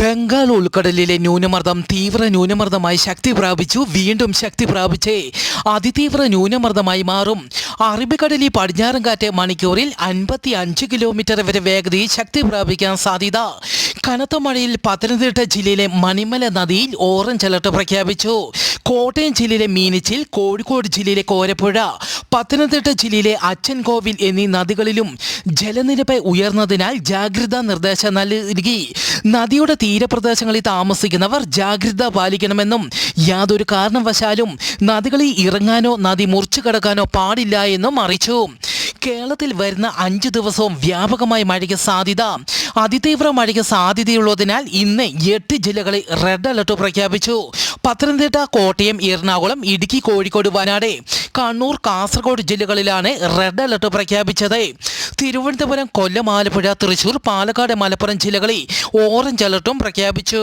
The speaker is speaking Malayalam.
ബംഗാൾ ഉൾക്കടലിലെ ന്യൂനമർദ്ദം തീവ്ര ന്യൂനമർദ്ദമായി ശക്തി പ്രാപിച്ചു. വീണ്ടും ശക്തി പ്രാപിച്ച് അതിതീവ്ര ന്യൂനമർദ്ദമായി മാറും. അറബിക്കടലിൽ പടിഞ്ഞാറൻ കാറ്റ് മണിക്കൂറിൽ 55 കിലോമീറ്റർ വരെ വേഗതയിൽ ശക്തി പ്രാപിക്കാൻ സാധ്യത. കനത്ത മഴയിൽ പത്തനംതിട്ട ജില്ലയിലെ മണിമല നദിയിൽ ഓറഞ്ച് അലർട്ട് പ്രഖ്യാപിച്ചു. കോട്ടയം ജില്ലയിലെ മീനച്ചിൽ, കോഴിക്കോട് ജില്ലയിലെ കോരപ്പുഴ, പത്തനംതിട്ട ജില്ലയിലെ അച്ചൻകോവിൽ എന്നീ നദികളിലും ജലനിരപ്പ് ഉയർന്നതിനാൽ ജാഗ്രതാ നിർദ്ദേശം നൽകി. നദിയുടെ തീരപ്രദേശങ്ങളിൽ താമസിക്കുന്നവർ ജാഗ്രത പാലിക്കണമെന്നും യാതൊരു കാരണവശാലും നദികളിൽ ഇറങ്ങാനോ നദി മുറിച്ചു കടക്കാനോ പാടില്ല എന്നും അറിയിച്ചു. കേരളത്തിൽ വരുന്ന 5 ദിവസവും വ്യാപകമായ മഴയ്ക്ക് സാധ്യത. അതിതീവ്ര മഴയ്ക്ക് സാധ്യതയുള്ളതിനാൽ ഇന്ന് 8 ജില്ലകളിൽ റെഡ് അലർട്ട് പ്രഖ്യാപിച്ചു. പത്തനംതിട്ട, കോട്ടയം, എറണാകുളം, ഇടുക്കി, കോഴിക്കോട്, വയനാട്, കണ്ണൂർ, കാസർഗോഡ് ജില്ലകളിലാണ് റെഡ് അലർട്ട് പ്രഖ്യാപിച്ചത്. തിരുവനന്തപുരം, കൊല്ലം, ആലപ്പുഴ, തൃശൂർ, പാലക്കാട്, മലപ്പുറം ജില്ലകളിൽ ഓറഞ്ച് അലർട്ടും പ്രഖ്യാപിച്ചു.